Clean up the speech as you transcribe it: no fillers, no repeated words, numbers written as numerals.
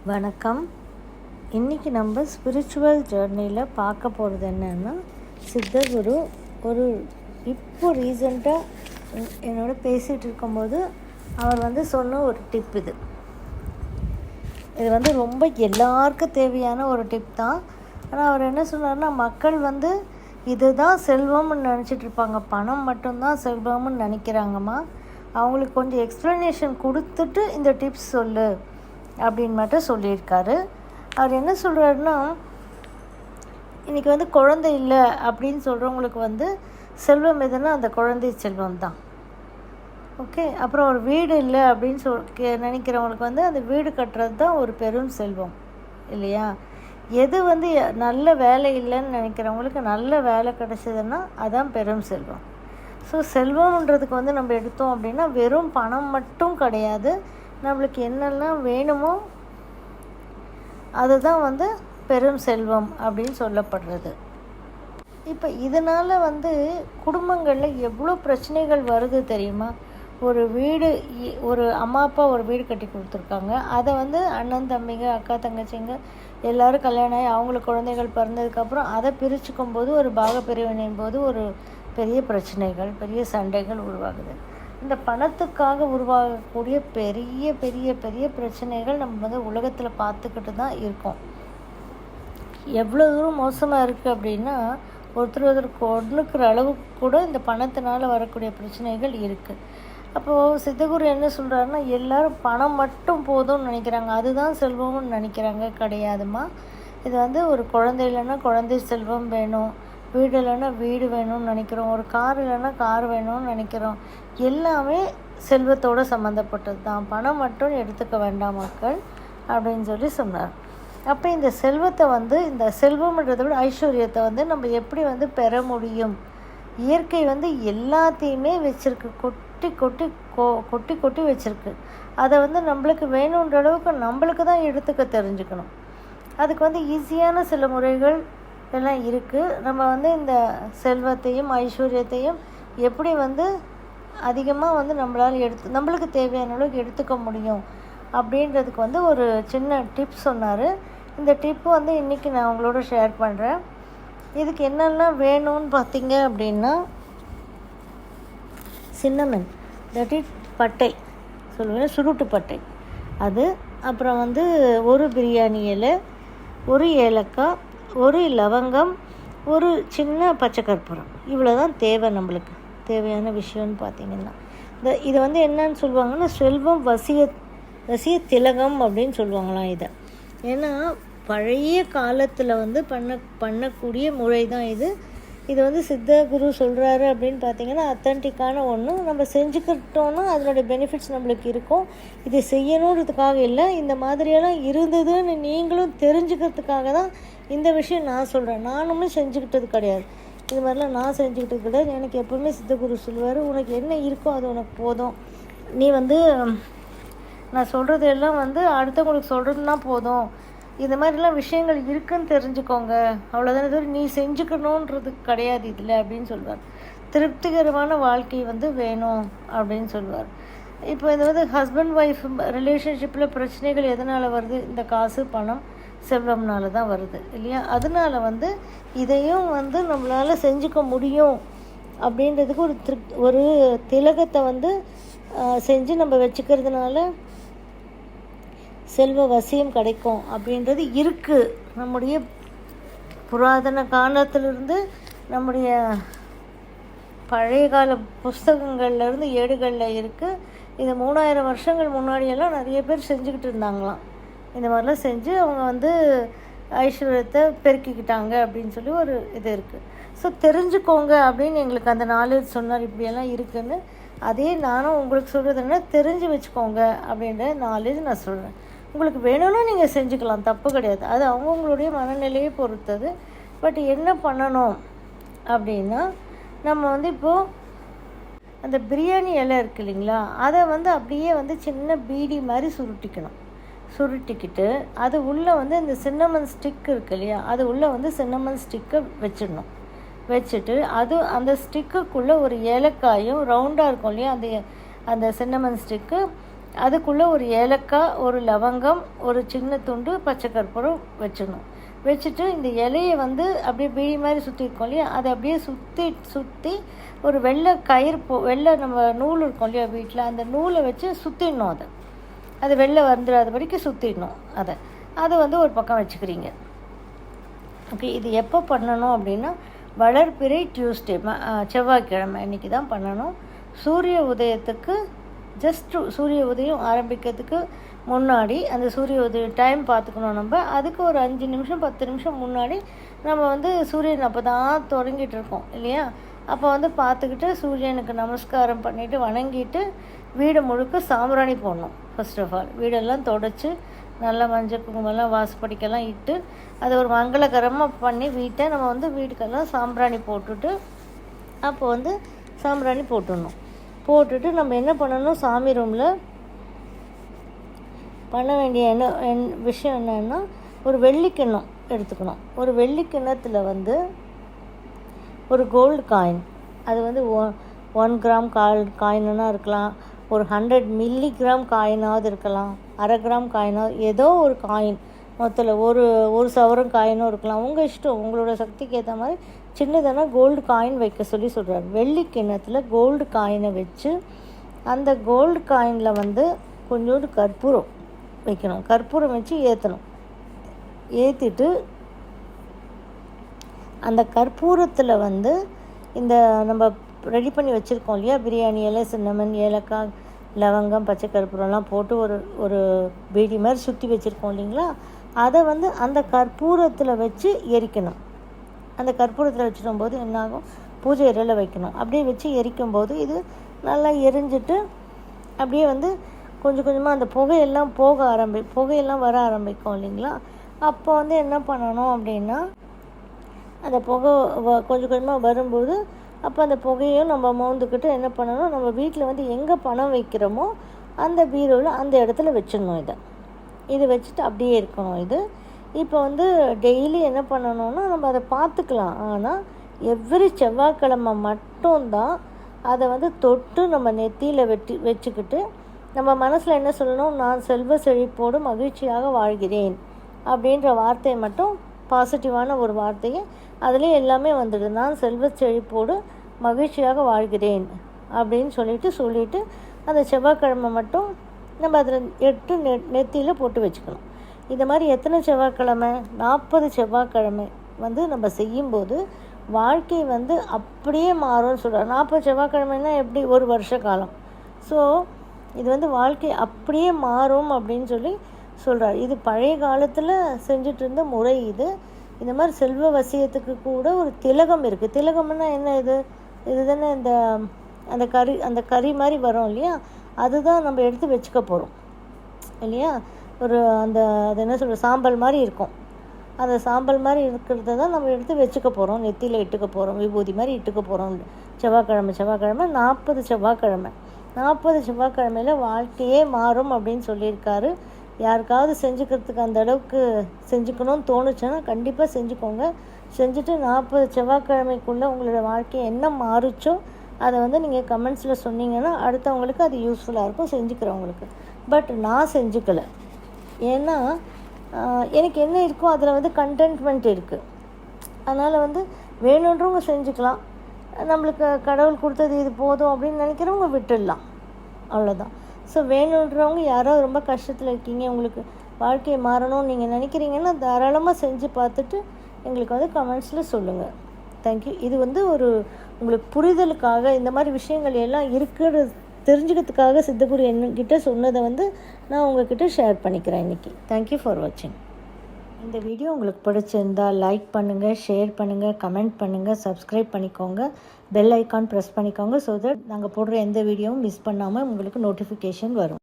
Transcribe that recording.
வணக்கம். இன்றைக்கி நம்ம ஸ்பிரிச்சுவல் ஜேர்னியில் பார்க்க போகிறது என்னன்னா, சித்தகுரு இப்போ ரீசெண்டாக என்னோட பேசிகிட்டு இருக்கும்போது அவர் சொன்ன ஒரு டிப் இது ரொம்ப எல்லாருக்கும் தேவையான ஒரு டிப் தான். ஆனால் அவர் என்ன சொன்னார்னா, மக்கள் இதுதான் செல்வம்னு நினச்சிட்டு இருப்பாங்க, பணம் மட்டும்தான் செல்வம்னு நினைக்கிறாங்கம்மா, அவங்களுக்கு கொஞ்சம் எக்ஸ்ப்ளனேஷன் கொடுத்துட்டு இந்த டிப்ஸ் சொல்லு அப்படின்னு மட்டும் சொல்லியிருக்காரு. அவர் என்ன சொல்கிறாருன்னா, இன்றைக்கி குழந்தை இல்லை அப்படின்னு சொல்கிறவங்களுக்கு செல்வம் எதுன்னா அந்த குழந்தை செல்வம் தான். ஓகே. அப்புறம் ஒரு வீடு இல்லை அப்படின்னு நினைக்கிறவங்களுக்கு அந்த வீடு கட்டுறது தான் ஒரு பெரும் செல்வம் இல்லையா? எது நல்ல வேலை இல்லைன்னு நினைக்கிறவங்களுக்கு நல்ல வேலை கிடச்சிதுன்னா அதான் பெரும் செல்வம். ஸோ செல்வம்ன்றதுக்கு நம்ம எடுத்தோம் அப்படின்னா வெறும் பணம் மட்டும் கிடையாது, நம்மளுக்கு என்னெல்லாம் வேணுமோ அதுதான் பெரும் செல்வம் அப்படின்னு சொல்லப்படுறது. இப்போ இதனால் குடும்பங்களில் எவ்வளோ பிரச்சனைகள் வருது தெரியுமா? ஒரு அம்மா அப்பா ஒரு வீடு கட்டி கொடுத்துருக்காங்க, அதை அண்ணன் தம்பிங்க அக்கா தங்கச்சிங்க எல்லோரும் கல்யாணம் ஆகி அவங்களுக்கு குழந்தைகள் பிறந்ததுக்கப்புறம் அதை பிரிச்சுக்கும் போது ஒரு பாகப்பிரிவினையின் போது ஒரு பெரிய பிரச்சனைகள், பெரிய சண்டைகள் உருவாகுது. இந்த பணத்துக்காக உருவாகக்கூடிய பெரிய பெரிய பெரிய பிரச்சனைகள் நம்ம உலகத்தில் பார்த்துக்கிட்டு தான் இருக்கோம். எவ்வளோ தூரம் மோசமாக இருக்குது அப்படின்னா, ஒருத்தருக்கு ஒன்றுக்கிற அளவுக்கு கூட இந்த பணத்தினால் வரக்கூடிய பிரச்சனைகள் இருக்குது. அப்போது சித்தகுரு என்ன சொல்கிறாருன்னா, எல்லோரும் பணம் மட்டும் போதும்னு நினைக்கிறாங்க, அதுதான் செல்வம்னு நினைக்கிறாங்க. கிடையாதுமா. இது ஒரு குழந்தை இல்லைன்னா குழந்தை செல்வம் வேணும், வீடு இல்லைன்னா வீடு வேணும்னு நினைக்கிறோம், ஒரு கார் இல்லைன்னா கார் வேணும்னு நினைக்கிறோம். எல்லாமே செல்வத்தோடு சம்மந்தப்பட்டது தான், பணம் மட்டும் எடுத்துக்க வேண்டாம் மக்கள் அப்படின்னு சொன்னார். அப்போ இந்த செல்வத்தை இந்த செல்வம்ன்றதை விட ஐஸ்வர்யத்தை நம்ம எப்படி பெற முடியும்? இயற்கை எல்லாத்தையுமே வச்சுருக்கு, கொட்டி கொட்டி கொட்டி கொட்டி வச்சுருக்கு. அதை நம்மளுக்கு வேணுன்ற அளவுக்கு நம்மளுக்கு தான் எடுத்துக்க தெரிஞ்சுக்கணும். அதுக்கு ஈஸியான சில முறைகள் எல்லாம் இருக்குது. நம்ம இந்த செல்வத்தையும் ஐஸ்வர்யத்தையும் எப்படி அதிகமாக நம்மளால் நம்மளுக்கு தேவையான அளவுக்கு எடுத்துக்க முடியும் அப்படின்றதுக்கு ஒரு சின்ன டிப் சொன்னார். இந்த டிப்பு இன்றைக்கி நான் உங்களோட ஷேர் பண்ணுறேன். இதுக்கு என்னெல்லாம் வேணும்னு பார்த்தீங்க அப்படின்னா, சின்னமன், தட் இஸ் பட்டை சொல்லுவேன், சுருட்டு பட்டை அது, அப்புறம் ஒரு பிரியாணி இலை, ஒரு ஏலக்காய், ஒரு லவங்கம், ஒரு சின்ன பச்சை கற்பூரம், இவ்வளோ தான் தேவை. நம்மளுக்கு தேவையான விஷயம்னு பார்த்திங்கன்னா இது என்னன்னு சொல்லுவாங்கன்னா, செல்வம் வசிய திலகம் அப்படின்னு சொல்லுவாங்களாம் இதை. ஏன்னா பழைய காலத்தில் பண்ணக்கூடிய முறை தான் இது. சித்தகுரு சொல்கிறாரு அப்படின்னு பார்த்திங்கன்னா அத்தன்டிக்கான ஒன்று. நம்ம செஞ்சுக்கிட்டோன்னா அதனுடைய பெனிஃபிட்ஸ் நம்மளுக்கு இருக்கும். இது செய்யணுன்றதுக்காக இல்லை, இந்த மாதிரியெல்லாம் இருந்ததுன்னு நீங்களும் தெரிஞ்சுக்கிறதுக்காக தான் இந்த விஷயம் நான் சொல்கிறேன். நானுமே செஞ்சுக்கிட்டது கிடையாது, இது மாதிரிலாம் நான் செஞ்சுக்கிட்டது கிடையாது. எனக்கு எப்போவுமே சித்தகுரு சொல்லுவார், உனக்கு என்ன இருக்கோ அது உனக்கு போதும், நீ நான் சொல்கிறது எல்லாம் அடுத்தவங்களுக்கு சொல்கிறதுனா போதும், இந்த மாதிரிலாம் விஷயங்கள் இருக்குதுன்னு தெரிஞ்சுக்கோங்க, அவ்வளோதானே, இது நீ செஞ்சுக்கணுன்றது கிடையாது இதில் அப்படின்னு சொல்லுவார். திருப்திகரமான வாழ்க்கை வேணும் அப்படின்னு சொல்லுவார். இப்போ இது ஹஸ்பண்ட் ஒய்ஃப் ரிலேஷன்ஷிப்பில் பிரச்சனைகள் எதனால் வருது? இந்த காசு பணம் செல்வம்னால தான் வருது இல்லையா? அதனால் இதையும் நம்மளால் செஞ்சுக்க முடியும் அப்படின்றதுக்கு ஒரு திலகத்தை செஞ்சு நம்ம வச்சுக்கிறதுனால செல்வ வசியம் கிடைக்கும் அப்படின்றது இருக்குது. நம்முடைய புராதன காலத்திலிருந்து, நம்முடைய பழைய கால புஸ்தகங்கள்லேருந்து ஏடுகளில் இருக்குது. இது 3000 வருஷங்கள் முன்னாடியெல்லாம் நிறைய பேர் செஞ்சுக்கிட்டு இருந்தாங்களாம். இந்த மாதிரிலாம் செஞ்சு அவங்க ஐஸ்வர்யத்தை பெருக்கிக்கிட்டாங்க அப்படின்னு சொல்லி ஒரு இது இருக்குது. ஸோ தெரிஞ்சுக்கோங்க அப்படின்னு எங்களுக்கு அந்த நாலேஜ் சொன்னார், இப்படியெல்லாம் இருக்குதுன்னு. அதே நானும் உங்களுக்கு சொல்கிறது என்ன, தெரிஞ்சு வச்சுக்கோங்க அப்படின்ற நாலேஜ் நான் சொல்கிறேன். உங்களுக்கு வேணும்னா நீங்கள் செஞ்சுக்கலாம், தப்பு கிடையாது, அது அவங்கவுங்களுடைய மனநிலையை பொறுத்தது. பட் என்ன பண்ணணும் அப்படின்னா, நம்ம இப்போது அந்த பிரியாணி இலை இருக்குது இல்லைங்களா, அதை அப்படியே சின்ன பீடி மாதிரி சுருட்டிக்கிட்டு அது உள்ளே இந்த சின்னமன் ஸ்டிக் இருக்குது இல்லையா, அது உள்ளே சின்னமன் ஸ்டிக்கை வச்சுட்டு அந்த ஸ்டிக்குக்குள்ளே ஒரு ஏலக்காயும் ரவுண்டாக இருக்கும் இல்லையா, அந்த சின்னமன் ஸ்டிக்கு, அதுக்குள்ளே ஒரு ஏலக்காய், ஒரு லவங்கம், ஒரு சின்ன துண்டு பச்சை கற்பூரம் வச்சிடணும். வச்சுட்டு இந்த இலையை வந்து அப்படியே பீடி மாதிரி சுற்றி இருக்கோம் இல்லையா, அதை அப்படியே சுற்றி ஒரு வெள்ளை கயிறு வெள்ளை நம்ம நூல் இருக்கும் இல்லையா வீட்டில், அந்த நூலை வச்சு சுற்றிடணும். அது வெளில வந்துடாத வரைக்கும் சுற்றிடணும். அதை வந்து ஒரு பக்கம் வச்சுக்கிறீங்க. ஓகே, இது எப்போ பண்ணணும் அப்படின்னா வளர்பிறை டியூஸ்டே, செவ்வாய்க்கிழமை அன்றைக்கி தான் பண்ணணும். சூரிய உதயத்துக்கு சூரிய உதயம் ஆரம்பிக்கிறதுக்கு முன்னாடி அந்த சூரிய உதயம் டைம் பார்த்துக்கணும். நம்ம அதுக்கு ஒரு 5 நிமிஷம் 10 நிமிஷம் முன்னாடி நம்ம வந்து சூரியன் அப்போ தான் தொடங்கிட்டு இருக்கோம் இல்லையா, அப்போ வந்து பார்த்துக்கிட்டு சூரியனுக்கு நமஸ்காரம் பண்ணிவிட்டு வணங்கிட்டு வீடு முழுக்க சாம்பிராணி போடணும். ஃபர்ஸ்ட் ஆஃப் ஆல் வீடெல்லாம் தொடச்சி நல்லா மஞ்சள் குங்குமம்லாம் வாசப்படிக்கெல்லாம் இட்டு அதை ஒரு மங்களகரமாக பண்ணி வீட்டை நம்ம வந்து வீட்டுக்கெல்லாம் சாம்பிராணி போட்டுட்டு அப்போ வந்து சாம்பிராணி போட்டுட்டு நம்ம என்ன பண்ணணும், சாமி ரூமில் பண்ண வேண்டிய விஷயம் என்னென்னா ஒரு வெள்ளிக்கிண்ணம் எடுத்துக்கணும். ஒரு வெள்ளிக்கிண்ணத்தில் வந்து ஒரு கோல்டு காயின், அது வந்து 1 கிராம் காயினாக இருக்கலாம், ஒரு 100 மில்லிகிராம் காயினாவது இருக்கலாம், 1/2 கிராம் காயினாவது, ஏதோ ஒரு காயின், மொத்தத்தில் ஒரு சவரம் காயினும் இருக்கலாம். உங்கள் இஷ்டம், உங்களோட சக்திக்கு ஏற்ற மாதிரி சின்னதான கோல்டு காயின் வைக்க சொல்கிறார். வெள்ளி கிண்ணத்தில் கோல்டு காயினை வச்சு அந்த கோல்டு காயினில் வந்து கொஞ்சோண்டு கற்பூரம் வைக்கணும். கற்பூரம் வச்சு ஏற்றிட்டு அந்த கற்பூரத்தில் வந்து இந்த நம்ம ரெடி பண்ணி வச்சுருக்கோம் இல்லையா பிரியாணி இலை, சின்னமன், ஏலக்காய், லவங்கம், பச்சை கற்பூரம்லாம் போட்டு ஒரு பீடி மாதிரி சுற்றி வச்சுருக்கோம் இல்லைங்களா, அதை வந்து அந்த கற்பூரத்தில் வச்சு எரிக்கணும். அந்த கற்பூரத்தில் வச்சிடும் போது என்னாகும், பூஜை அறையில் வைக்கணும். அப்படியே வச்சு எரிக்கும்போது இது நல்லா எரிஞ்சிட்டு அப்படியே வந்து கொஞ்சம் கொஞ்சமாக அந்த புகையெல்லாம் வர ஆரம்பிக்கும் இல்லைங்களா. அப்போ வந்து என்ன பண்ணணும் அப்படின்னா அந்த புகை கொஞ்சம் கொஞ்சமாக வரும்போது அப்போ அந்த புகையும் நம்ம மோந்துக்கிட்டு என்ன பண்ணணும், நம்ம வீட்டில் வந்து எங்கே பணம் வைக்கிறோமோ அந்த பீரோவில் அந்த இடத்துல வச்சிடணும். இது வச்சுட்டு அப்படியே இருக்கணும். இப்போ வந்து டெய்லி என்ன பண்ணணும்னா நம்ம அதை பார்த்துக்கலாம். ஆனால் எவ்ரி செவ்வாய்க்கிழமை மட்டும்தான் அதை வந்து தொட்டு நம்ம நெத்தியில் வச்சுக்கிட்டு நம்ம மனசில் என்ன சொல்லணும், நான் செல்வ செழிப்போடு மகிழ்ச்சியாக வாழ்கிறேன் அப்படின்ற வார்த்தையை மட்டும், பாசிட்டிவான ஒரு வார்த்தையை, அதிலே எல்லாமே வந்துடுது. நான் செல்வ செழிப்போடு மகிழ்ச்சியாக வாழ்கிறேன் அப்படின்னு சொல்லிட்டு அந்த செவ்வாய்க்கிழமை மட்டும் நம்ம அதில் நெத்தியில் போட்டு வச்சுக்கணும். இந்த மாதிரி எத்தனை செவ்வாய்க்கிழமை, 40 செவ்வாய்க்கிழமை வந்து நம்ம செய்யும்போது வாழ்க்கை வந்து அப்படியே மாறும்னு சொல்கிறார். 40 செவ்வாய்க்கிழமைன்னா எப்படி, ஒரு வருஷ காலம். ஸோ இது வந்து வாழ்க்கை அப்படியே மாறும் அப்படின்னு சொல்கிறார். இது பழைய காலத்தில் செஞ்சுட்டு இருந்த முறை. இந்த மாதிரி செல்வ வசியத்துக்கு கூட ஒரு திலகம் இருக்குது. திலகம்னா என்ன, இது தானே அந்த கறி மாதிரி வரும் இல்லையா, அதுதான் நம்ம எடுத்து வச்சுக்க போகிறோம் இல்லையா. அது என்ன சொல்கிற, சாம்பல் மாதிரி இருக்கும். அந்த சாம்பல் மாதிரி இருக்கிறத தான் நம்ம எடுத்து வச்சுக்க போகிறோம், நெத்தியில் இட்டுக்க போகிறோம், விபூதி மாதிரி இட்டுக்க போகிறோம். செவ்வாய்க்கிழமை 40 செவ்வாய்க்கிழமை 40 செவ்வாய்க்கிழமையில் வாழ்க்கையே மாறும் அப்படின்னு சொல்லியிருக்காரு. யாருக்காவது செஞ்சுக்கிறதுக்கு அந்த அளவுக்கு செஞ்சுக்கணும்னு தோணுச்சுன்னா கண்டிப்பாக செஞ்சுக்கோங்க. செஞ்சுட்டு 40 செவ்வாய்க்கிழமைக்குள்ளே உங்களோட வாழ்க்கை என்ன மாறுச்சோ அதை வந்து நீங்கள் கமெண்ட்ஸில் சொன்னீங்கன்னா அடுத்தவங்களுக்கு அது யூஸ்ஃபுல்லாக இருக்கும், செஞ்சுக்கிறவங்களுக்கு. பட் நான் செஞ்சுக்கலை. ஏன்னா எனக்கு என்ன இருக்கோ அதில் வந்து கண்டென்ட்மெண்ட் இருக்குது. அதனால் வந்து வேணுன்றவங்க செஞ்சுக்கலாம், நம்மளுக்கு கடவுள் கொடுத்தது இது போதும் அப்படின்னு நினைக்கிறவங்க விட்டுடலாம், அவ்வளோதான். ஸோ வேணுன்றவங்க யாராவது ரொம்ப கஷ்டத்தில் இருக்கீங்க, உங்களுக்கு வாழ்க்கையை மாறணும்னு நீங்கள் நினைக்கிறீங்கன்னா தாராளமாக செஞ்சு பார்த்துட்டு எங்களுக்கு வந்து கமெண்ட்ஸில் சொல்லுங்கள். தேங்க்யூ. இது வந்து உங்களுக்கு புரிதலுக்காக இந்த மாதிரி விஷயங்கள் எல்லாம் இருக்கிறது தெரிஞ்சுக்கிறதுக்காக சித்தகுரு என்கிட்ட சொன்னதை வந்து நான் உங்ககிட்ட ஷேர் பண்ணிக்கிறேன் இன்றைக்கி. தேங்க்யூ ஃபார் வாட்சிங். இந்த வீடியோ உங்களுக்கு பிடிச்சிருந்தால் லைக் பண்ணுங்கள், ஷேர் பண்ணுங்கள், கமெண்ட் பண்ணுங்கள், சப்ஸ்கிரைப் பண்ணிக்கோங்க, பெல் ஐக்கான் ப்ரெஸ் பண்ணிக்கோங்க. ஸோ தட் நாங்கள் போடுற எந்த வீடியோவும் மிஸ் பண்ணாமல் உங்களுக்கு நோட்டிஃபிகேஷன் வரும்.